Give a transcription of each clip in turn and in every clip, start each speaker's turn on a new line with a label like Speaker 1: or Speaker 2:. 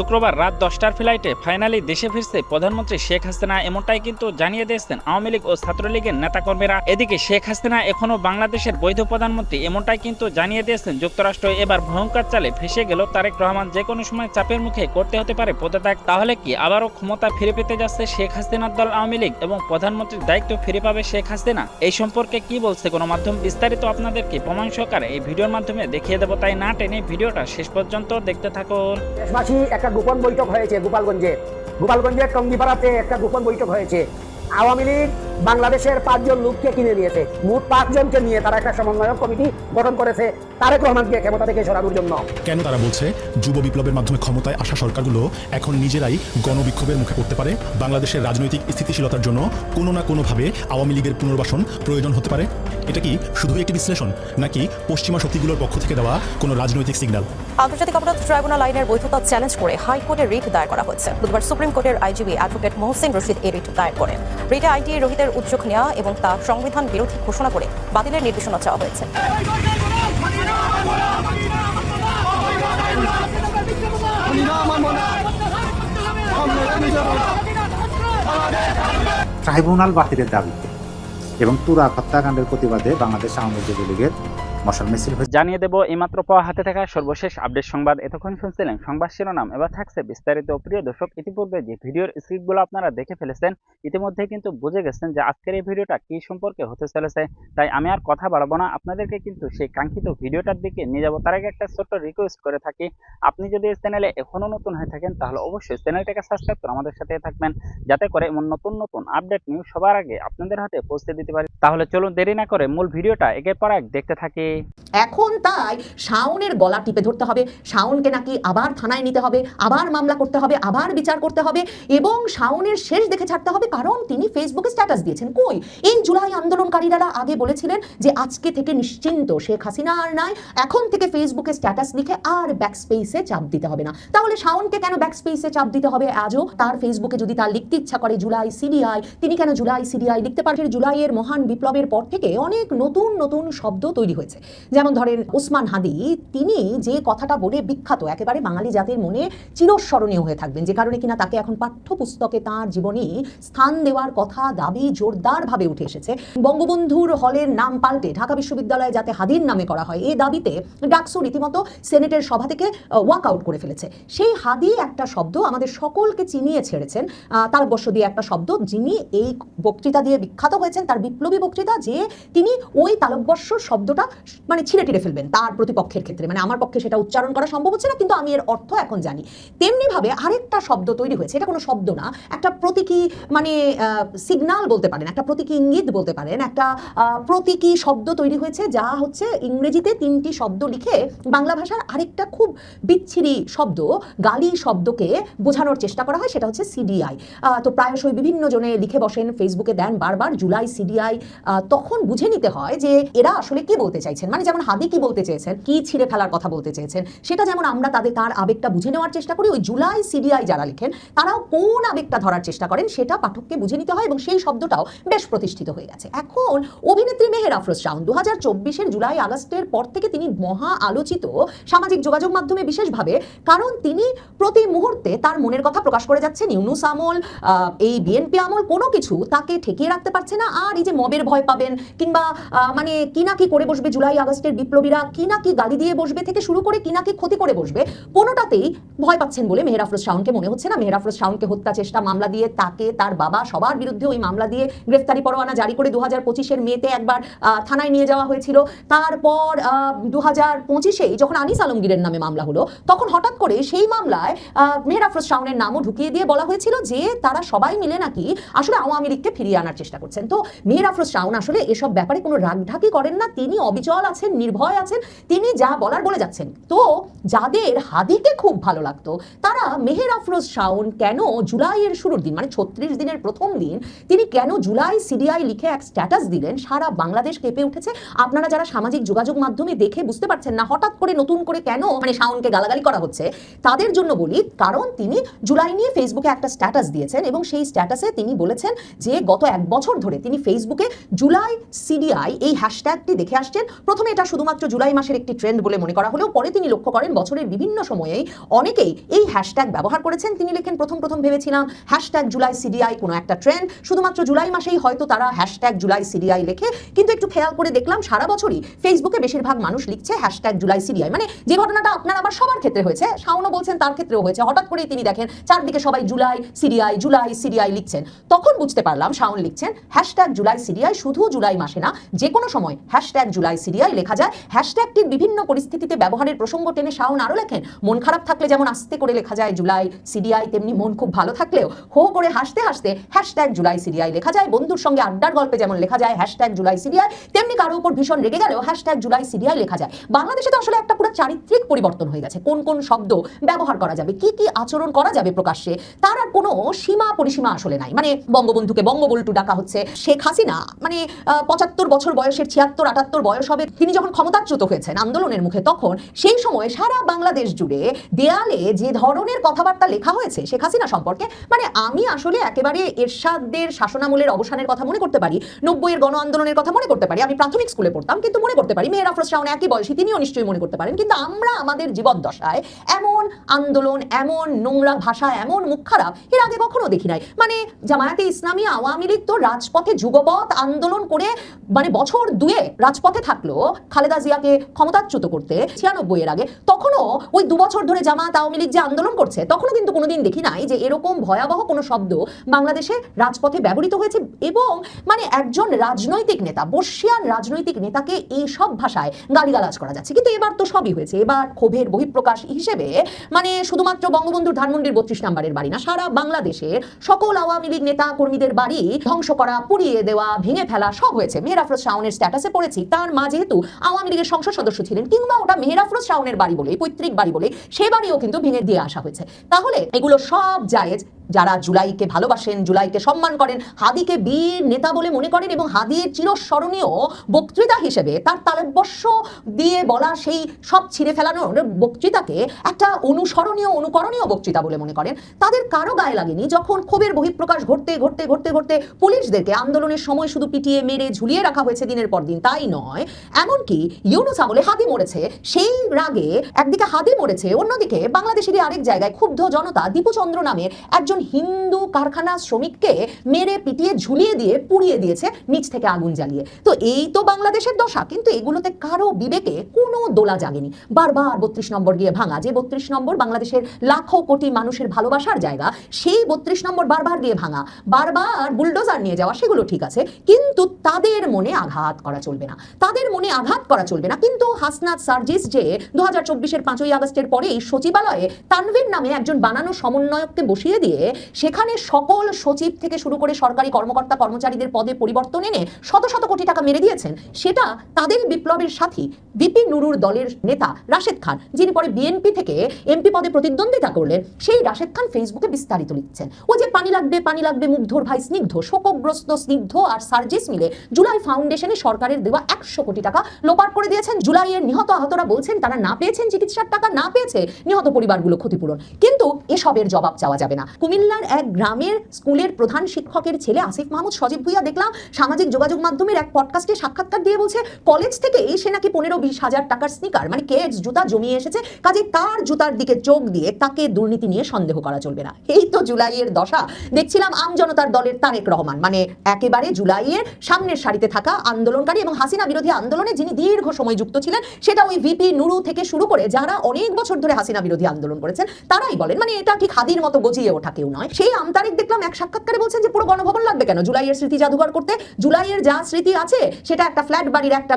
Speaker 1: শুক্রবার রাত 10টার ফ্লাইটে ফাইনালি দেশে ফিরছে প্রধানমন্ত্রী শেখ হাসিনা, এমনটাই কিন্তু জানিয়ে দিয়েছেন আওয়ামী লীগ ও ছাত্রলীগের নেতাকর্মীরা। এদিকে শেখ হাসিনা এখনো বাংলাদেশের বৈধ প্রধানমন্ত্রী, এমনটাই কিন্তু জানিয়ে দিয়েছেন যুক্তরাষ্ট্র। এবার ভয়ঙ্কর চালে ফেসে গেল তারেক রহমান, যে কোনো সময় চাপের মুখে করতে হতে পারে পদত্যাগ। তাহলে কি আবারও ক্ষমতা ফিরে পেতে যাচ্ছে শেখ হাসিনার দল আওয়ামী লীগ এবং প্রধানমন্ত্রীর দায়িত্ব ফিরে পাবে শেখ হাসিনা? এই সম্পর্কে কি বলছে গণমাধ্যম, বিস্তারিত আপনাদেরকে প্রমাণ সহকারে এই ভিডিওর মাধ্যমে দেখিয়ে দেবো, তাই না টেনে ভিডিওটা শেষ পর্যন্ত দেখতে থাকুন।
Speaker 2: দেশবাসী একটা গোপন বৈঠক হয়েছে গোপালগঞ্জের টঙ্গিপাড়াতে একটা গোপন বৈঠক হয়েছে। আওয়ামী লীগ বাংলাদেশের 5 জন লোককে কিনে নিয়েছে, মোট 5 জনকে নিয়ে তারা একটা সমন্বয়ক কমিটি গঠন করেছে তারেক রহমানকে ক্ষমতা থেকে সরানোর জন্য।
Speaker 3: কেন তারা বলছে যুব বিপ্লবের মাধ্যমে ক্ষমতায় আসা সরকারগুলো এখন নিজেরাই গণবিক্ষোভের মুখে পড়তে পারে? বাংলাদেশের রাজনৈতিক স্থিতিশীলতার জন্য কোনো না কোনোভাবে আওয়ামী লীগের পুনর্বাসন প্রয়োজন হতে পারে। এটা কি শুধু একটি বিশ্লেষণ, নাকি পশ্চিমা শক্তিগুলোর পক্ষ থেকে দেওয়া কোনো রাজনৈতিক সিগন্যাল?
Speaker 4: আন্তর্জাতিক অপরাধ ট্রাইব্যুনাল আইনের বৈধতা চ্যালেঞ্জ করে হাইকোর্টে রিট দায়ের করা হয়েছে। বুধবার সুপ্রিম কোর্টের আইজিবি অ্যাডভোকেট মোহসিন রশিদ এই রিট দায়ের করেন। রিটে আইনটি রোহিতের উদ্যোগ নেওয়া এবং তা সংবিধান বিরোধী ঘোষণা করে বাতিলের নির্দেশনা চাওয়া হয়েছে।
Speaker 5: ট্রাইব্যুনাল বাতিলের দাবিতে এবং তুরাগ হত্যাকাণ্ডের প্রতিবাদে বাংলাদেশ আওয়ামী লীগের মশাল মিছিল
Speaker 1: জানিয়ে দেব এইমাত্র পাওয়া হাতে থাকা সর্বশেষ আপডেট সংবাদ। এতক্ষণ শুনছিলেন সংবাদ শিরোনাম, এবার থাকছে বিস্তারিত। প্রিয় দর্শক, ইতিপূর্বে যে ভিডিওর স্ক্রিপ্টগুলো আপনারা দেখে ফেলেছেন, ইতিমধ্যে কিন্তু বুঝে গেছেন যে আজকের এই ভিডিওটা কি সম্পর্কে হতে চলেছে। তাই আমি আর কথা বাড়াবো না, আপনাদেরকে কিন্তু সেই কাঙ্ক্ষিত ভিডিওটার দিকে নিয়ে যাবো। তার আগে একটা ছোট্ট রিকোয়েস্ট করে থাকি, আপনি যদি এই চ্যানেলে এখনো নতুন হয়ে থাকেন তাহলে অবশ্যই চ্যানেলটাকে সাবস্ক্রাইব করে আমাদের সাথে থাকবেন, যাতে করে এমন নতুন নতুন আপডেট নিউজ সবার আগে আপনাদের হাতে পৌঁছে দিতে পারি। তাহলে চলুন দেরি না করে মূল ভিডিওটা একের পর এক দেখতে থাকি।
Speaker 6: এখন তাই শাওনের গলা টিপে ধরতে হবে, শাওনকে নাকি আবার থানায় নিতে হবে, আবার মামলা করতে হবে, আবার বিচার করতে হবে এবং শাওনের শেষ দেখে ছাড়তে হবে, কারণ তিনি ফেসবুকে স্ট্যাটাস দিয়েছেন। কই, এই জুলাই আন্দোলনকারীরা আগে বলেছিলেন যে আজকে থেকে নিশ্চিন্ত, শেখ হাসিনা আর নাই, এখন থেকে ফেসবুকে স্ট্যাটাস লিখে আর ব্যাকস্পেসে চাপ দিতে হবে না। তাহলে শাওনকে কেন ব্যাকস্পেসে চাপ দিতে হবে আজও? তার ফেসবুকে যদি তার লিখতে ইচ্ছা করে জুলাই সিডিআই, তিনি কেন জুলাই সিডিআই লিখতে পারেন? জুলাইয়ের মহান বিপ্লবের পর থেকে অনেক নতুন নতুন শব্দ তৈরি হয়েছে। যেমন ধরেন ওসমান হাদি, তিনি যে কথাটা বলে বিখ্যাত, একেবারে বাঙালি জাতির মনে চিরস্মরণীয় হয়ে থাকবেন, যে কারণে কিনা তাকে এখন পাঠ্যপুস্তকে তার জীবনী স্থান দেওয়ার কথা দাবি জোরদারভাবে উঠে এসেছে। বঙ্গবন্ধুর হলের নাম পাল্টে ঢাকা বিশ্ববিদ্যালয়ে যাতে হাদির নামে করা হয়, এই দাবিতে ডাকসু রীতিমতো সেনেটের সভা থেকে ওয়াক আউট করে ফেলেছে। সেই হাদি একটা শব্দ আমাদের সকলকে চিনিয়ে ছেড়েছেন, তালব্যস্য দিয়ে একটা শব্দ, যিনি এই বক্তৃতা দিয়ে বিখ্যাত হয়েছেন, তার বিপ্লবী বক্তৃতা, যে তিনি ওই তালব্যস্য শব্দটা মানে ছিঁড়ে টিড়ে ফেলবেন তার প্রতিপক্ষের ক্ষেত্রে। মানে আমার পক্ষে সেটা উচ্চারণ করা সম্ভব হচ্ছে না, কিন্তু আমি এর অর্থ এখন জানি। তেমনি ভাবে আরেকটা শব্দ তৈরি হয়েছে, এটা কোনো শব্দ না, একটা প্রতীকী মানে সিগন্যাল বলতে পারেন, একটা প্রতীকী ইঙ্গিত বলতে পারেন, একটা প্রতীকী শব্দ তৈরি হয়েছে, যা হচ্ছে ইংরেজিতে 3টি শব্দ লিখে বাংলা ভাষার আরেকটা খুব বিচ্ছিরি শব্দ, গালি শব্দকে বোঝানোর চেষ্টা করা হয়, সেটা হচ্ছে সিডিআই। তো প্রায়শই বিভিন্ন জনে লিখে বসেন, ফেসবুকে দেন বারবার জুলাই সিডিআই। তখন বুঝে নিতে হয় যে এরা আসলে কি বলতে চাইছেন। মানে যেমন হাদি কি বলতে চেয়েছেন, কি ছিঁড়ে ফেলার কথা বলতে চেয়েছেন, সেটা যেমন আমরা তার আবেগটা বুঝে নেওয়ার চেষ্টা করি, ওই জুলাই সিডিআই যারা লিখেন তারাও কোন আবেগটা ধরার চেষ্টা করেন সেটা পাঠককে বুঝে নিতে হয়, এবং সেই শব্দটাও বেশ প্রতিষ্ঠিত হয়ে গেছে। এখন অভিনেত্রী মেহের আফরোজ শাওন 2024-এর জুলাই আগস্টের পর থেকে তিনি মহা আলোচিত সামাজিক যোগাযোগ মাধ্যমে বিশেষভাবে, কারণ তিনি প্রতি মুহূর্তে তার মনের কথা প্রকাশ করে যাচ্ছেন। ইউনূস আমল, এই বিএনপি আমল, কোনো কিছু তাকে ঠেকিয়ে রাখতে পারছে না। আর এই যে মবের ভয় পাবেন, কিংবা মানে কি না কি করে বসবে জুলাই আগস্টের বিপ্লবীরা, কি না কি গালি দিয়ে বসবে থেকে শুরু করে কি না কি ক্ষতি করে বসবে, কোনোটাতেই ভয় পাচ্ছেন বলে মেহের আফরোজ শাওনকে মনে হচ্ছে না। মেহের আফরোজ শাওনকে হত্যা চেষ্টা মামলা দিয়ে, তাকে তার বাবা সবার বিরুদ্ধে ওই মামলা দিয়ে গ্রেফতারি পরোয়ানা জারি করে 2025-এর মেতে একবার থানায় নিয়ে যাওয়া হয়েছিল। তারপর 2025-এই যখন আনিস আলমগীরের নামে মামলা হলো, তখন হঠাৎ করে সেই মামলায় মেহের আফরোজ শাওনের নামও ঢুকিয়ে দিয়ে বলা হয়েছিল যে তারা সবাই মিলে নাকি আসলে আওয়ামী লীগকে ফিরিয়ে আনার চেষ্টা করছেন। তো মেহের আফরোজ শাওন আসলে এসব ব্যাপারে কোনো রাগঢাকি করেন না, তিনি অবিচল আছেন, নির্ভয় আছেন, তিনি যা বলার বলে যাচ্ছেন। তো যাদের হাদিকে খুব ভালো লাগতো, তারা মেহের আফরোজ শাওন কেন জুলাইয়ের শুরুর দিন, মানে 36 দিনের প্রথম দিন, তিনি কেন জুলাই সিডিআই লিখে এক স্ট্যাটাস দিলেন, সারা বাংলাদেশ কেঁপে উঠেছে। আপনারা যারা সামাজিক যোগাযোগ মাধ্যমে দেখে বুঝতে পারছেন না হঠাৎ করে নতুন করে কেন মানে শাওনকে গালাগালি করা হচ্ছে, তাদের জন্য বলি, কারণ তিনি জুলাই নিয়ে ফেসবুকে একটা স্ট্যাটাস দিয়েছেন এবং সেই স্ট্যাটাসে তিনি বলেছেন যে গত 1 বছর ধরে তিনি ফেসবুকে জুলাই সিডিআই এই হ্যাশট্যাগটি দেখে আসছেন। প্রথমে এটা শুধুমাত্র জুলাই মাসের একটি ট্রেন্ড বলে মনে করা হলেও পরে তিনি লক্ষ্য করেন বছরের বিভিন্ন সময়েই অনেকেই এই হ্যাশট্যাগ ব্যবহার করেছেন। তিনি লেখেন, প্রথম ভেবেছিলাম হ্যাশট্যাগ জুলাই সিডিআই কোনো একটা ট্রেন্ড, শুধুমাত্র জুলাই মাসেই হয়তো তারা হ্যাশট্যাগ জুলাই সিডিআই লেখে, কিন্তু একটু খেয়াল করে দেখলাম সারা বছরই ফেসবুকে বেশিরভাগ মানুষ লিখছে হ্যাশট্যাগ জুলাই সিডিআই। মানে যে ঘটনাটা আপনার আবার সবার ক্ষেত্রে হয়েছে, শাওনও বলছেন তার ক্ষেত্রেও হয়েছে, হঠাৎ করেই তিনি দেখেন চারদিকে সবাই জুলাই সিডিআই লিখছেন। তখন বুঝতে পারলাম শাওন লিখছেন হ্যাশট্যাগ জুলাই সিডিআই শুধু জুলাই মাসে না, যে কোনো সময় হ্যাশট্যাগ জুলাই সিডিআই লেখা যায়। হ্যাশট্যাগটির বিভিন্ন পরিস্থিতিতে ব্যবহারের প্রসঙ্গ টেনে শাওন আরো লেখেন, মন খারাপ থাকলে যেমন আস্তে করে লেখা যায় জুলাই সিডিআই, তেমনি মন খুব ভালো থাকলেও হো করে হাসতে হাসতে হ্যাশট্যাগ জুলাই সিডিআই লেখা যায়। বন্ধুর সঙ্গে আড্ডার গল্পে যেমন লেখা যায় হ্যাশট্যাগ জুলাই সিডিআই, তেমনি কারো উপর ভীষণ রেগে গেলেও হ্যাশট্যাগ জুলাই সিডিআই লেখা যায়। বাংলাদেশে তো আসলে একটা পুরো চারিত্রিক পরিবর্তন হয়ে গেছে। কোন কোন শব্দ ব্যবহার করা যাবে, কি কি আচরণ করা যাবে প্রকাশ্যে, তার আর কোনো সীমা পরিসীমা আসলে নাই। মানে বঙ্গবন্ধুকে বঙ্গবল্টু ডাকা হচ্ছে, শেখ হাসিনা মানে ৭৫ বছর বয়সের ৭৬-৭৮ বয়স হবে তিনি যখন ক্ষমতাচ্যুত হয়েছেন আন্দোলনের মুখে, তখন সেই সময় সারা বাংলাদেশ জুড়ে দেয়ালে যে ধরনের কথাবার্তা লেখা হয়েছে শেখ হাসিনা সম্পর্কে, মানে আমি আসলে একেবারে এরশাদের শাসনামলের অবসানের কথা মনে করতে পারি, ৯০-এর গণ আন্দোলনের কথা মনে করতে পারি। আমি প্রাথমিক স্কুলে পড়তাম কিন্তু মনে করতে পারি, মেহের আফরোজ শাওন একই বয়সী, তিনিও নিশ্চয়ই মনে করতে পারেন। কিন্তু আমরা আমাদের জীবদ্দশায় এমন আন্দোলন, এমন নোংরা ভাষা, এমন মুখ খারাপ এর আগে কখনো দেখি নাই। মানে জামায়াতে ইসলামী, আওয়ামী লীগ তো রাজপথে যুগপৎ আন্দোলন করে মানে বছর দুয়ে রাজপথে থাকলো খালেদা জিয়াকে ক্ষমতাচ্যুত করতে ৯৬-এর আগে, তখনও ওই ২ বছর ধরে জামায়াত আওয়ামী লীগ যে আন্দোলন করছে, তখনও কিন্তু কোনোদিন দেখি নাই যে এরকম ভয়াবহ কোনো শব্দ বাংলাদেশে রাজপথে ব্যবহৃত হয়েছে। এবং মানে একজন রাজনৈতিক নেতা, বর্ষিয়ান রাজনৈতিক নেতাকে এই সব ভাষায় গালিগালাজ করা যাচ্ছে। কিন্তু এবার তো সবই হয়েছে। এবার ক্ষোভের বহিঃপ্রকাশ হিসেবে মানে শুধুমাত্র বঙ্গবন্ধুর ধানমন্ডির ৩২ নম্বরের বাড়ি না, সারা বাংলাদেশের সকল আওয়ামী লীগ নেতা কর্মীদের বাড়ি ধ্বংস করা, পুড়িয়ে দেওয়া, ভেঙে ফেলা সব হয়েছে। মেহের আফরোজ শাওনের স্ট্যাটাসে পড়েছি তার মা যেহেতু আওয়ামী লীগের সংসদ সদস্য ছিলেন, কিংবা ওটা মেহের আফরোজ শাওনের বাড়ি বলে, পৈতৃক বাড়ি বলে, সে বাড়িও কিন্তু ভেঙে দিয়ে আসা হয়েছে। তাহলে এগুলো সব জায়েজ। যারা জুলাইকে ভালোবাসেন, জুলাইকে সম্মান করেন, হাদিকে বীর নেতা বলে মনে করেন এবং হাদির চিরস্মরণীয় বক্তৃতা হিসেবে তার তালব্যস্য দিয়ে বলা সেই সব ছিঁড়ে ফেলানোর বক্তৃতাকে একটা অনুকরণীয় বক্তৃতা বলে মনে করেন, তাদের কারো গায়ে লাগেনি যখন ক্ষোভের বহিঃপ্রকাশ ঘটতে পুলিশদেরকে আন্দোলনের সময় শুধু পিটিয়ে মেরে ঝুলিয়ে রাখা হয়েছে দিনের পর দিন। তাই নয়, এমনকি ইউনূস আমলে হাদি মরেছে, সেই রাগে একদিকে হাদি মরেছে, অন্যদিকে বাংলাদেশেরই আরেক জায়গায় ক্ষুব্ধ জনতা দীপুচন্দ্র নামের একজন হিন্দু কারখানা শ্রমিককে মেরে পিটিয়ে ঝুলিয়ে দিয়ে পুড়িয়ে দিয়েছে নিচ থেকে আগুন জ্বালিয়ে। তো এই তো বাংলাদেশের দশা। কিন্তু এগুলোতে কারো বিবেকে কোনো দোলা জাগেনি। বারবার ৩২ নম্বর গিয়ে ভাঙা, যে ৩২ নম্বর বাংলাদেশের লাখো কোটি মানুষের ভালোবাসার জায়গা, সেই ৩২ নম্বর বারবার গিয়ে ভাঙা, বারবার বুলডোজার নিয়ে যাওয়া, সেগুলো ঠিক আছে, কিন্তু তাদের মনে আঘাত করা চলবে না, তাদের মনে আঘাত করা চলবে না। কিন্তু হাসনাত সার্জিস যে ২০২৪-এর ৫ই আগস্টের পরেই সচিবালয়ে তানভীর নামে একজন বানানো সমন্বয়ককে বসিয়ে দিয়ে সেখানে সকল সচিব থেকে শুরু করে সরকারি কর্মকর্তা কর্মচারীদের পদে পরিবর্তন এনে শত শত কোটি টাকা মেরে দিয়েছেন, সেটা তাদের বিপ্লবের সাথী ভিপি নুরুর দলের নেতা রাশেদ খান, যিনি পরে বিএনপি থেকে এমপি পদে প্রতিদ্বন্দ্বিতা করলেন, সেই রাশেদ খান ফেসবুকে বিস্তারিত লিখছেন। ও যে পানি লাগবে মুগ্ধর ভাই স্নিগ্ধ, শোকগ্রস্ত স্নিগ্ধ আর সার্জিস মিলে জুলাই ফাউন্ডেশনে সরকারের দেওয়া ১০০ কোটি টাকা লোপাট করে দিয়েছেন। জুলাইয়ের নিহত আহতরা বলছেন তারা না পেয়েছেন চিকিৎসার টাকা, না পেয়েছে নিহত পরিবারগুলো ক্ষতিপূরণ। কিন্তু এসবের জবাব চাওয়া যাবে না। কুমিল্লার এক গ্রামের স্কুলের প্রধান শিক্ষকের ছেলে আসিফ মাহমুদ সজীব ভুইয়া দেখলাম সামাজিক যোগাযোগ মাধ্যমের এক পডকাস্টে সাক্ষাৎকার দিয়ে বলছে কলেজ থেকে সে নাকি ১৫-২০ হাজার টাকার স্নিকার মানে কেডস জুতা জমিয়ে এসেছে, কাজে তার জুতার দিকে চোখ দিয়ে তাকে দুর্নীতি নিয়ে সন্দেহ করা চলবে না। এই তো জুলাইয়ের দশা। দেখছিলাম আমজনতার দলের তারেক রহমান, মানে একেবারে জুলাইয়ের সামনের সারিতে থাকা আন্দোলনকারী এবং হাসিনা বিরোধী আন্দোলনে যিনি দীর্ঘ সময় যুক্ত ছিলেন, সেটা ওই ভিপি নুরু থেকে শুরু করে যারা অনেক বছর ধরে হাসিনা বিরোধী আন্দোলন করেছেন তারাই বলেন, মানে এটা ঠিক হাদির মতো গজিয়ে ওঠা কেউ নয়। সেই আমতারেক দেখলাম এক সাক্ষাৎকারে বলছেন যে পুরো গণভবন লাগবে কেন জুলাইয়ের স্মৃতি জাদুঘর করতে, জুলাইয়ের যা স্মৃতি আছে সেটা একটা ফ্ল্যাট বাড়ির একটা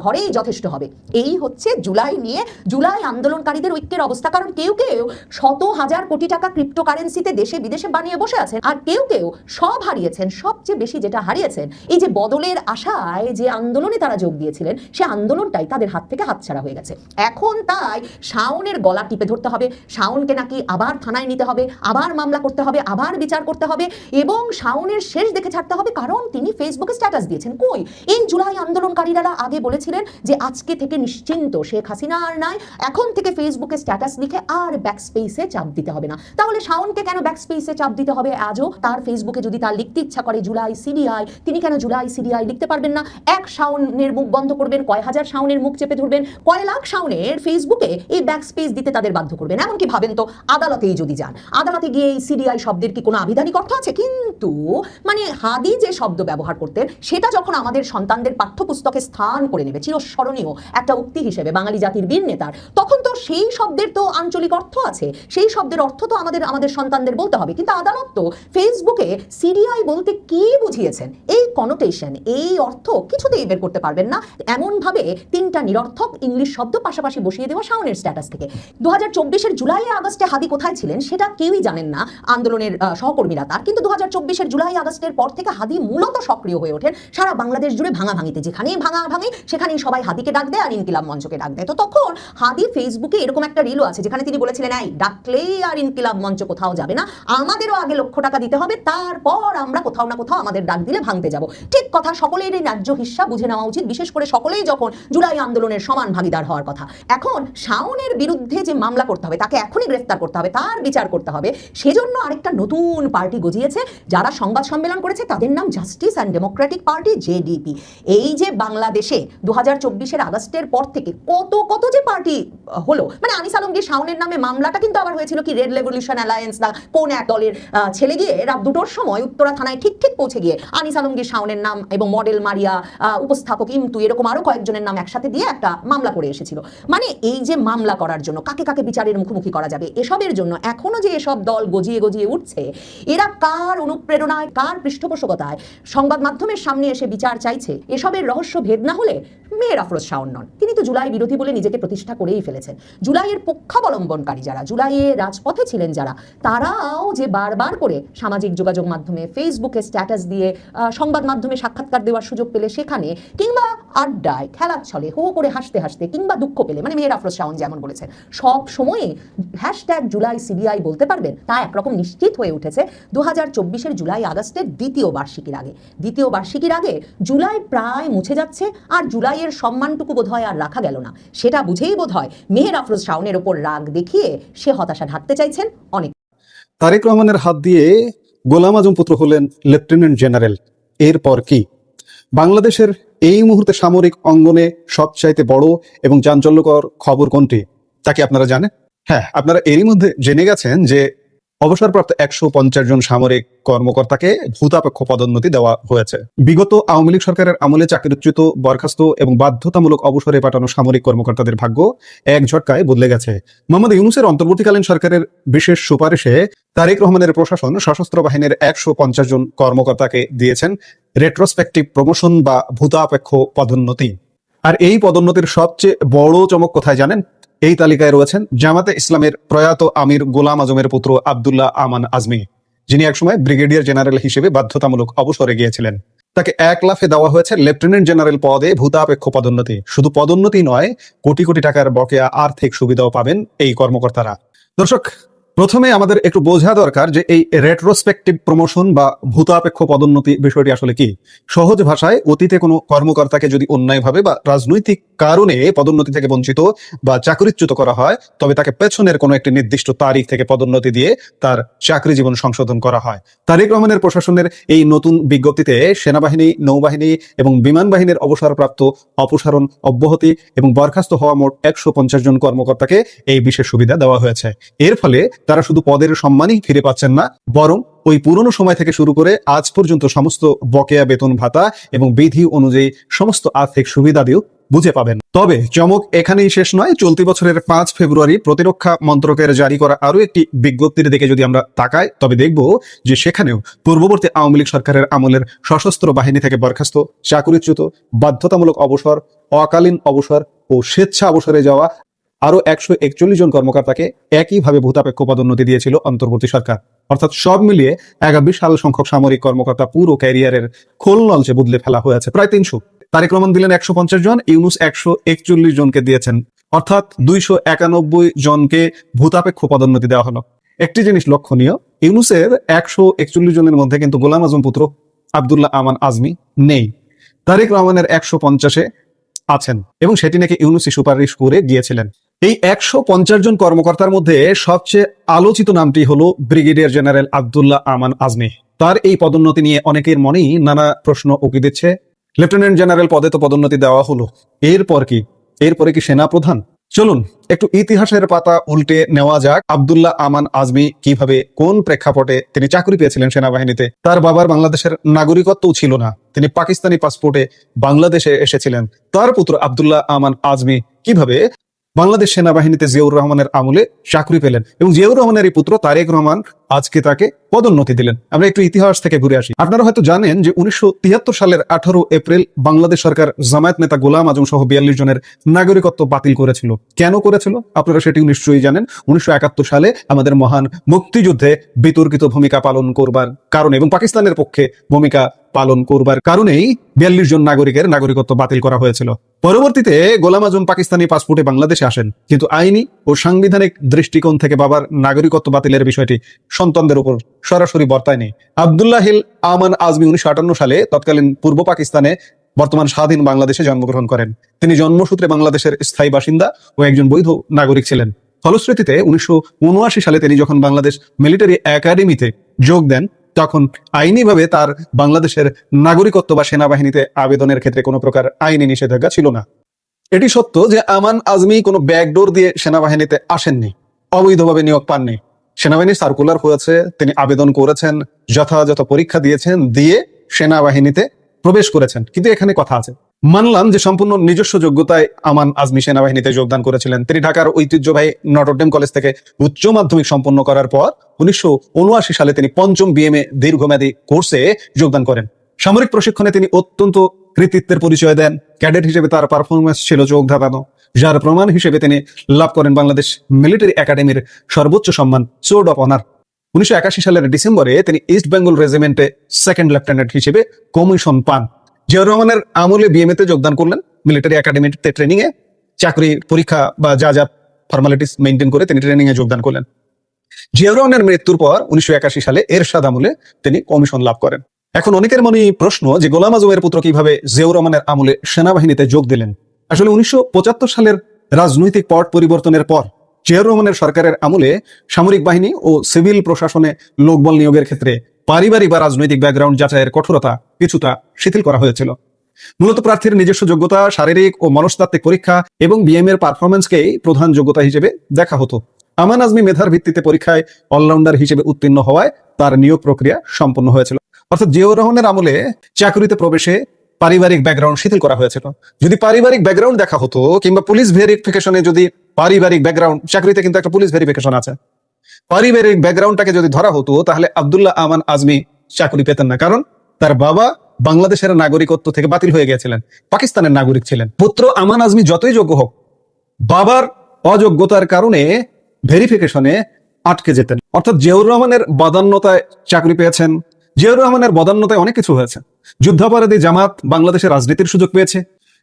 Speaker 6: ঘরেই যথেষ্ট হবে। এই হচ্ছে জুলাই নিয়ে জুলাই আন্দোলনকারীদের ঐক্যের অবস্থা। কারণ কেউ শত হাজার কোটি টাকা ক্রিপ্টোকারেন্সিতে দেশে বিদেশে বানিয়ে বসে আছেন, আর কেউ সব হারিয়েছেন। সবচেয়ে বেশি যেটা হারিয়েছেন এই যে বদলের আশায় যে আন্দোলনে তারা যোগ দিয়েছিলেন, সে আন্দোলনটাই তাদের হাত থেকে হাতছাড়া হয়ে গেছে। এখন তাই শাওনের গলা টিপে ধরতে হবে, শাওনকে নাকি আবার থানায় নিতে হবে, আবার মামলা মামলা করতে হবে, আবার বিচার করতে হবে এবং শাওনের শেষ দেখে ছাড়তে হবে, কারণ তিনি ফেসবুকে স্ট্যাটাস দিয়েছেন। কই, এই জুলাই আন্দোলনকারীরা আগে বলেছিলেন যে আজকে থেকে নিশ্চিন্ত, শেখ হাসিনা আর নাই, এখন থেকে ফেসবুকে স্ট্যাটাস লিখে আর ব্যাকস্পেসে চাপ দিতে হবে না। তাহলে শাওনকে কেন ব্যাকস্পেসে চাপ দিতে হবে? আজও তার ফেসবুকে যদি তার লিখতে ইচ্ছা করে জুলাই সিডিআই, তিনি কেন জুলাই সিডিআই লিখতে পারবেন না? এক শাওনের মুখ বন্ধ করবেন, কয় হাজার শাওনের মুখ চেপে ধরবেন, কয় লাখ শাওনের ফেসবুকে এই ব্যাকস্পেস দিতে তাদের বাধ্য করবেন? এমনকি ভাবেন তো, আদালতেই যদি যান, আদালতে গিয়ে এই সিডিআই শব্দের কি কোনো আবিধানিক অর্থ আছে? কিন্তু মানে হাদি যে শব্দ ব্যবহার করতেন, সেটা যখন আমাদের সন্তানদের পাঠ্যপুস্তকে স্থান করে নেবে চিরস্মরণীয় একটা উক্তি হিসেবে বাঙালি জাতির বীর নেতার, তখন তো সেই শব্দের তো আঞ্চলিক অর্থ আছে, সেই শব্দের অর্থ তো আমাদের সন্তানদের বলতে হবে। কিন্তু আদালত তো ফেসবুকে সিডিআই বলতে কি বুঝিয়েছেন, এই কনোটেশন, এই অর্থ কিছুতেই বের করতে পারবেন না। এমন ভাবে তিনটা নিরর্থক ইংলিশ শব্দ পাশাপাশি বসিয়ে দেওয়া শাওনের স্ট্যাটাস থেকে। 2024-এর জুলাই আগস্টে হাদি কোথায় ছিলেন সেটা কেউই জানেন না, আন্দোলনের সহকর্মীরা তার। কিন্তু 2024-এর জুলাই আগস্টের পর থেকে হাদি মূলত সক্রিয় হয়ে ওঠেন সারা বাংলাদেশ জুড়ে ভাঙাভাঙিতে। যেখানেই ভাঙাভাঙি সেখানেই সবাই হাদিকে ডাক দেয় আর ইনকিলাব মঞ্চকে ডাক দেয়। তো তখন হাদি ফেসবুকে এরকম একটা রিলও আছে যেখানে তিনি বলেছিলেন, এই ডাকলেই আর ইনকিলাব মঞ্চ কোথাও যাবে না, আমাদেরও আগে লক্ষ টাকা দিতে হবে, তারপর আমরা কোথাও না কোথাও আমাদের ডাক দিলে ভাঙতে যাব। ঠিক কথা, সকলের এই ন্যায্য হিস্সা বুঝে নেওয়া উচিত, বিশেষ করে সকলেই যখন জুলাই আন্দোলনের সমান ভাগিদার হওয়ার কথা। এখন শাওনের বিরুদ্ধে যে মামলা করতে হবে, তাকে এখনই গ্রেফতার করতে হবে, তার বিচার করতে হবে, সেজন্য আরেকটা নতুন পার্টি গজিয়েছে। যারা সংবাদ সম্মেলন করেছে তাদের নাম justice and Democratic party, JDP. এই যে বাংলাদেশে 2024-এর আগস্টের পর থেকে কত যে পার্টি হলো, মানে আনিস আলমগীর শাওনের নামে মামলাটা কিন্তু আবার হয়েছিল কি রেড রেভলিউশন অ্যালায়েন্স না কোন এক দলের ছেলে গিয়ে রাত 2টোর সময় উত্তরা থানায় ঠিক পৌঁছে গিয়ে আনিস আলমগীর শাওনের নাম এবং মডেল মারিয়া, উপস্থাপক ইমতু, এরকম আরো কয়েকজনের নাম একসাথে দিয়ে একটা মামলা করে এসেছিল। মানে এই যে মামলা করার জন্য কাকে কাকে বিচারের মুখোমুখি করা যাবে, এসবের জন্য এখনো যে এসব দল গজিয়ে উঠছে, এরা কার অনুপ্রেরণায়, কার পৃষ্ঠপোষকতায় সংবাদ মাধ্যমের সামনে এসে বিচার চাইছে, এসবের রহস্য ভেদ না হলে মেহের আফরোজ শাওন নন। তিনি তো জুলাই বিরোধী বলে নিজেকে প্রতিষ্ঠা করেই ফেলেছেন। জুলাইয়ের পক্ষাবলম্বনকারী যারা, জুলাইয়ে রাজপথে ছিলেন যারা, তারাও যে বারবার করে সামাজিক যোগাযোগ মাধ্যমে ফেসবুকে স্ট্যাটাস দিয়ে সংবাদ মাধ্যমে সাক্ষাৎকার দেওয়ার সুযোগ পেলে সেখানে, কিংবা আড্ডায় খেলার ছলে হো করে হাসতে হাসতে, কিংবা দুঃখ পেলে, মানে মেহের আফরোজ শাওন যেমন বলেছেন, সব সময়ে হ্যাশট্যাগ জুলাই সিডিআই বলতে পারবেন, তা একরকম নিশ্চিত হয়ে উঠেছে 2024-এর জুলাই আগস্টের দ্বিতীয় বার্ষিকীর আগে জুলাই প্রায় মুছে যাচ্ছে, আর জুলাইয়ের সম্মানটুকু বোধহয় আর রাখা গেল না। সেটা বুঝেই বোধহয় মেহের আফরোজ শাওনের ওপর রাগ দেখিয়ে সে হতাশা ঢাকতে চাইছেন অনেক।
Speaker 7: তারেক রহমানের হাত দিয়ে গোলাম আজম পুত্র হলেন লেফটেন্যান্ট জেনারেল। এরপর কি? বাংলাদেশের এই মুহূর্তে সামরিক অঙ্গনে সবচাইতে বড় এবং চাঞ্চল্যকর খবর কোনটি, তা কি আপনারা জানেন? হ্যাঁ, আপনারা এরই মধ্যে জেনে গেছেন যে অবসরপ্রাপ্ত 150 জন সামরিক কর্মকর্তাকে ভূতাপেক্ষ পদোন্নতি দেওয়া হয়েছে। বিগত আওয়ামী লীগ সরকারের আমলে চাকরিচ্যুত, বরখাস্ত এবং বাধ্যতামূলক অবসরে পাঠানো সামরিক কর্মকর্তাদের ভাগ্য এক ঝটকায় বদলে গেছে। মোহাম্মদ ইউনূসের অন্তর্বর্তীকালীন সরকারের বিশেষ সুপারিশে তারেক রহমানের প্রশাসন সশস্ত্র বাহিনীর 150 জন কর্মকর্তাকে দিয়েছেন রেট্রোস্পেক্টিভ প্রমোশন বা ভূতাপেক্ষ পদোন্নতি। আর এই পদোন্নতির সবচেয়ে বড় চমক কোথায় জানেন? এই তালিকায় রয়েছেন জামাতে ইসলামের প্রয়াত আমির গোলাম আজমের পুত্র আব্দুল্লাহ আমান আজমি, যিনি একসময় ব্রিগেডিয়ার জেনারেল হিসেবে বাধ্যতামূলক অবসরে গিয়েছিলেন। তাকে 1 লাফে দেওয়া হয়েছে লেফটেন্যান্ট জেনারেল পদে ভূতাপেক্ষ পদোন্নতি। শুধু পদোন্নতি নয়, কোটি কোটি টাকার বকেয়া আর্থিক সুবিধাও পাবেন এই কর্মকর্তারা। দর্শক, প্রথমে আমাদের একটু বোঝা দরকার যে এই রেট্রোস্পেক্টিভ প্রমোশন বা ভূতাপেক্ষ পদোন্নতি বিষয়টি আসলে কি। সহজ ভাষায়, অতীতে কোনো কর্মকর্তাকে যদি অন্যায়ভাবে বা রাজনৈতিক কারণে পদোন্নতি থেকে বঞ্চিত বা চাকরিচ্যুত করা হয়, তবে তাকে পেছনের কোনো একটি নির্দিষ্ট তারিখ থেকে পদোন্নতি দিয়ে তার চাকরি জীবন সংশোধন করা হয়। তারেক রহমানের প্রশাসনের এই নতুন বিজ্ঞপ্তিতে সেনাবাহিনী, নৌবাহিনী এবং বিমান বাহিনীর অবসরপ্রাপ্ত, অপসারণ, অব্যাহতি এবং বরখাস্ত হওয়া মোট 150 জন কর্মকর্তাকে এই বিশেষ সুবিধা দেওয়া হয়েছে। এর ফলে তারা শুধু পদের সম্মানই ফিরে পাচ্ছেন না, বরং ওই পুরনো সময় থেকে শুরু করে আজ পর্যন্ত সমস্ত বকেয়া বেতন ভাতা এবং বিধি অনুযায়ী সমস্ত আর্থিক সুবিধাদিও বুঝে পাবেন। তবে চমক এখানেই শেষ নয়। চলতি বছরের 5 ফেব্রুয়ারি প্রতিরক্ষা মন্ত্রকের জারি করা আরো একটি বিজ্ঞপ্তির দিকে যদি আমরা তাকাই, তবে দেখব যে সেখানেও পূর্ববর্তী আওয়ামী লীগ সরকারের আমলের সশস্ত্র বাহিনী থেকে বরখাস্ত, চাকরিচ্যুত, বাধ্যতামূলক অবসর, অকালীন অবসর ও স্বেচ্ছা অবসরে যাওয়া আরো 141 জন কর্মকর্তাকে একইভাবে ভূতাপেক্ষ পদোন্নতি দিয়েছিল অন্তর্বর্তী সরকার। অর্থাৎ সব মিলিয়ে এক বিশাল সংখ্যক সামরিক কর্মকর্তা পুরো ক্যারিয়ারের খোল নলচে বদলে ফেলা হয়েছে। প্রায় 300। তারেক রহমান দিলেন 150 জন, ইউনূস 141 জনকে দিয়েছেন, অর্থাৎ 291 জনকে ভূতাপেক্ষ পদোন্নতি দেওয়া হলো। একটি জিনিস লক্ষণীয়, ইউনূসের 141 জনের মধ্যে কিন্তু গোলাম আজম পুত্র আব্দুল্লাহ আমান আজমি নেই। তারেক রহমানের 150-এ আছেন এবং সেটি নাকি ইউনূসই সুপারিশ করে গিয়েছিলেন। এই 150 জন কর্মকর্তার মধ্যে সবচেয়ে আলোচিত নামটি হলো ব্রিগেডিয়ার জেনারেল আব্দুল্লাহ আমান আজমি। তার এই পদোন্নতি নিয়ে অনেকের মনেই নানা প্রশ্ন উকি দিচ্ছে। লেফটেন্যান্ট জেনারেল পদে তো পদোন্নতি দেওয়া হলো, এরপরে কি সেনা প্রধান? চলুন একটু ইতিহাসের পাতা উল্টে নেওয়া যাক। আব্দুল্লাহ আমান আজমি কিভাবে, কোন প্রেক্ষাপটে তিনি চাকরি পেয়েছিলেন সেনাবাহিনীতে। তার বাবার বাংলাদেশের নাগরিকত্বও ছিল না, তিনি পাকিস্তানি পাসপোর্টে বাংলাদেশে এসেছিলেন। তার পুত্র আব্দুল্লাহ আমান আজমি কিভাবে বাংলাদেশ সেনাবাহিনীতে জিয়াউর রহমানের আমলে চাকরি পেলেন এবং জিয়াউর রহমানের পুত্র তারেক রহমান আজকে তাকে পদোন্নতি দিলেন। আমরা একটু ইতিহাস থেকে ঘুরে আসি। আপনারা হয়তো জানেন যে 1973 সালের 18 এপ্রিল বাংলাদেশ সরকার জামায়াত নেতা গোলাম আজম সহ 42 জনের নাগরিকত্ব বাতিল করেছিল। কেন করেছিল আপনারা সেটিও নিশ্চয়ই জানেন। 1971 সালে আমাদের মহান মুক্তিযুদ্ধে বিতর্কিত ভূমিকা পালন করবার কারণে এবং পাকিস্তানের পক্ষে ভূমিকা পালন করবার কারণেই 42 জন নাগরিকের নাগরিকত্ব বাতিল করা হয়েছিল। পরবর্তীতে গোলাম আজম পাকিস্তানি পাসপোর্টে বাংলাদেশে আসেন, কিন্তু আইনি ও সাংবিধানিক দৃষ্টিকোণ থেকে বাবার নাগরিকত্ব বাতিলের বিষয়টি সন্তানদের উপর সরাসরি বর্তায়নি। আব্দুল্লাহিল আমান আজমি 1958 সালে তৎকালীন পূর্ব পাকিস্তানে বর্তমান স্বাধীন বাংলাদেশে জন্মগ্রহণ করেন। তিনি জন্মসূত্রে বাংলাদেশের স্থায়ী বাসিন্দা ও একজন বৈধ নাগরিক ছিলেন। ফলশ্রুতিতে 1979 সালে তিনি যখন বাংলাদেশ মিলিটারি একাডেমিতে যোগ দেন, তখন আইনিভাবে তার বাংলাদেশের নাগরিকত্ব বা সেনাবাহিনীতে আবেদনের ক্ষেত্রে কোনো প্রকার আইনি নিষেধাজ্ঞা ছিল না। এটি সত্য যে আমান আজমি কোনো ব্যাকডোর দিয়ে সেনাবাহিনীতে আসেননি, অবৈধভাবে নিয়োগ পাননি। সেনাবাহিনীর সার্কুলার হয়েছে, তিনি আবেদন করেছেন, যথাযথ পরীক্ষা দিয়েছেন, দিয়ে সেনাবাহিনীতে প্রবেশ করেছেন। কিন্তু এখানে কথা আছে, মানলাম যে সম্পূর্ণ নিজস্ব যোগ্যতায় আমান আজমি সেনাবাহিনীতে যোগদান করেছিলেন। তিনি ঢাকার ঐতিহ্যবাহী নটরডেম কলেজ থেকে উচ্চ মাধ্যমিক সম্পন্ন করার পর 1979 সালে তিনি 5ম বিএমএ দীর্ঘমেয়াদী কোর্সে যোগদান করেন। সামরিক প্রশিক্ষণে তিনি অত্যন্ত কৃতিত্বের পরিচয় দেন। ক্যাডেট হিসেবে তার পারফরমেন্স ছিল চোখ ধাঁধানো, যার প্রমাণ হিসেবে তিনি লাভ করেন বাংলাদেশ মিলিটারি একাডেমির সর্বোচ্চ সম্মান সোর্ড অফ অনার। 1981 সালের ডিসেম্বরে তিনি ইস্ট বেঙ্গল রেজিমেন্টে 2nd লেফটেন্যান্ট হিসেবে কমিশন পান। জিয়াউর রহমানের আমলে বিএমএতে যোগদান করলেন। মিলিটারি একাডেমিতে ট্রেনিং এ চাকরি পরীক্ষা বা যা ফর্মালিটিস মেনটেন করে তিনি ট্রেনিং এ যোগদান করলেন। জিয়াউর রহমানের মৃত্যুর পর 1981 সালে এরশাদ আমলে তিনি কমিশন লাভ করেন। এখন অনেকের মনে প্রশ্ন যে গোলাম আজমের পুত্র কিভাবে জিয়াউর রহমানের আমলে সেনাবাহিনীতে যোগ দিলেন। আসলে 1975 সালের রাজনৈতিক পট পরিবর্তনের পর জিয়াউর রহমানের সরকারের আমলে সামরিক বাহিনী ও সিভিল প্রশাসনে লোকবল নিয়োগের ক্ষেত্রে পারিবারিক বা রাজনৈতিক ব্যাকগ্রাউন্ড যাচাইয়ের কঠোরতা কিছুটা শিথিল করা হয়েছিল। মূলত প্রার্থীর নিজস্ব যোগ্যতা, শারীরিক ও মনস্তাত্ত্বিক পরীক্ষা এবং বিএম এর পারফরমেন্সকেই প্রধান যোগ্যতা হিসেবে দেখা হতো। আমান আজমি মেধার ভিত্তিতে পরীক্ষায় অলরাউন্ডার হিসেবে উত্তীর্ণ হওয়ায় তার নিয়োগ প্রক্রিয়া সম্পন্ন হয়েছিল। অর্থাৎ জিয়াউর রহমানের আমলে চাকরিতে প্রবেশে পারিবারিক ব্যাকগ্রাউন্ড শিথিল করা হয়েছিল। যদি পারিবারিক ব্যাকগ্রাউন্ড দেখা হতো কিংবা পুলিশ ভেরিফিকেশনে যদি পারিবারিক ব্যাকগ্রাউন্ড, চাকরিতে কিন্তু একটা পুলিশ ভেরিফিকেশন আছে, পারিবারিক ব্যাকগ্রাউন্ডটাকে যদি ধরা হতো তাহলে আব্দুল্লাহ আমান আজমি চাকরি পেতেন না, কারণ তার বাবা বাংলাদেশের নাগরিকত্ব থেকে বাতিল হয়ে গিয়েছিলেন, পাকিস্তানের নাগরিক ছিলেন। পুত্র আমান আজমি যতই যোগ্য হোক, বাবার অযোগ্যতার কারণে ভেরিফিকেশনে আটকে যেতেন। অর্থাৎ জিয়াউর রহমানের বদান্যতায় চাকরি পেয়েছেন। জিয়াউর রহমানের বদান্যতায় অনেক কিছু হয়েছে। যুদ্ধাপরাধী জামাত বাংলাদেশের রাজনীতির সুযোগ পেয়েছে।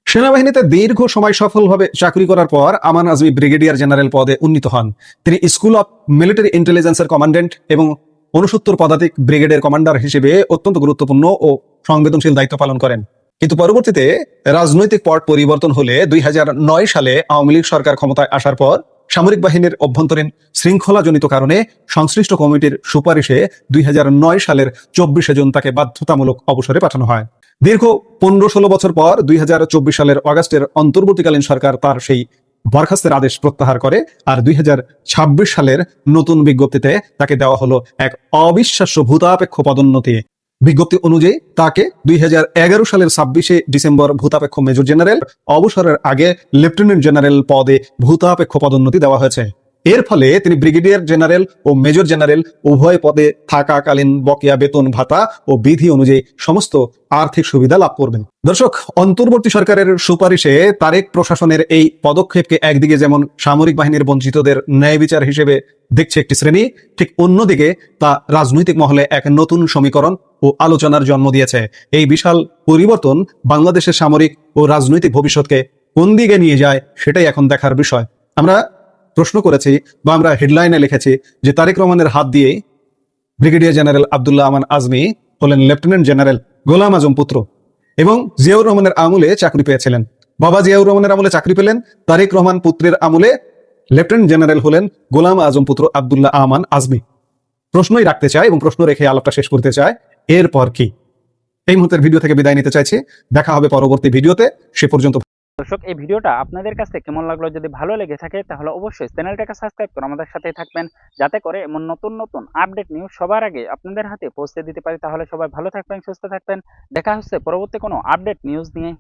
Speaker 7: সেনাবাহিনীতে দীর্ঘ সময় সফলভাবে চাকরি করার পর আমান আজমি ব্রিগেডিয়ার জেনারেল পদে উন্নীত হন। তিনি স্কুল অফ মিলিটারি ইন্টেলিজেন্সের কমান্ড্যান্ট এবং 69 পদাতিক ব্রিগেডের কমান্ডার হিসেবে অত্যন্ত গুরুত্বপূর্ণ ও সংবেদনশীল দায়িত্ব পালন করেন। কিন্তু পরবর্তীতে রাজনৈতিক পট পরিবর্তন হলে 2009 সালে আওয়ামী লীগ সরকার ক্ষমতায় আসার পর সামরিক বাহিনীর অভ্যন্তরীণ শৃঙ্খলাজনিত কারণে সংশ্লিষ্ট কমিটির সুপারিশে 2009 সালের 24 জুন তাকে বাধ্যতামূলক অবসরে পাঠানো হয়। দীর্ঘ 15-16 বছর পর 2024 সালের অগাস্টের অন্তর্বর্তীকালীন সরকার তার সেই বরখাস্তের আদেশ প্রত্যাহার করে আর 2026 সালের নতুন বিজ্ঞপ্তিতে তাকে দেওয়া হলো এক অবিশ্বাস্য ভূতাপেক্ষ পদোন্নতি। বিজ্ঞপ্তি অনুযায়ী তাকে 2011 সালের 26 ডিসেম্বর ভূতাপেক্ষ মেজর জেনারেল, অবসরের আগে লেফটেন্যান্ট জেনারেল পদে ভূতাপেক্ষ পদোন্নতি দেওয়া হয়েছে। এর ফলে তিনি ব্রিগেডিয়ার জেনারেল ও মেজর জেনারেল উভয় পদে থাকাকালীন বকেয়া বেতন ভাতা ও বিধি অনুযায়ী সমস্ত আর্থিক সুবিধা লাভ করবেন। দর্শক, অন্তর্বর্তী সরকারের সুপারিশে তারেক প্রশাসনের এই পদক্ষেপকে একদিকে যেমন সামরিক বাহিনীর বঞ্চিতদের ন্যায় বিচার হিসেবে দেখছে একটি শ্রেণী, ঠিক অন্যদিকে তা রাজনৈতিক মহলে এক নতুন সমীকরণ ও আলোচনার জন্ম দিয়েছে। এই বিশাল পরিবর্তন বাংলাদেশের সামরিক ও রাজনৈতিক ভবিষ্যৎকে কোন দিকে নিয়ে যায় সেটাই এখন দেখার বিষয়। আমরা প্রশ্ন করেছি বা আমরা হেডলাইনে লিখেছি যে তারেক রহমানের হাত দিয়ে ব্রিগেডিয়ার জেনারেল আব্দুল্লাহ আমান আজমি হলেন লেফটেন্যান্ট জেনারেল গোলাম আজম পুত্র এবং জিয়াউর রহমানের আমলে চাকরি পেয়েছিলেন। বাবা জিয়াউর রহমানের আমলে চাকরি পেলেন, তারেক রহমান পুত্রের আমলে লেফটেন্যান্ট জেনারেল হলেন গোলাম আজম পুত্র আব্দুল্লাহ আমান আজমি। প্রশ্নই রাখতে চায় এবং প্রশ্ন রেখে আলাপটা শেষ করতে চায়, এরপর কি? এই মুহূর্তের ভিডিও থেকে বিদায় নিতে চাইছি। দেখা হবে পরবর্তী ভিডিওতে। সে পর্যন্ত
Speaker 1: দর্শক, এই ভিডিওটা আপনাদের কাছে কেমন লাগলো? যদি ভালো লেগে থাকে তাহলে অবশ্যই চ্যানেলটাকে সাবস্ক্রাইব করে আমাদের সাথেই থাকবেন, যাতে করে এমন নতুন নতুন আপডেট নিউজ সবার আগে আপনাদের হাতে পৌঁছে দিতে পারি। তাহলে সবাই ভালো থাকবেন, সুস্থ থাকবেন। দেখা হচ্ছে পরবর্তী কোনো আপডেট নিউজ নিয়ে।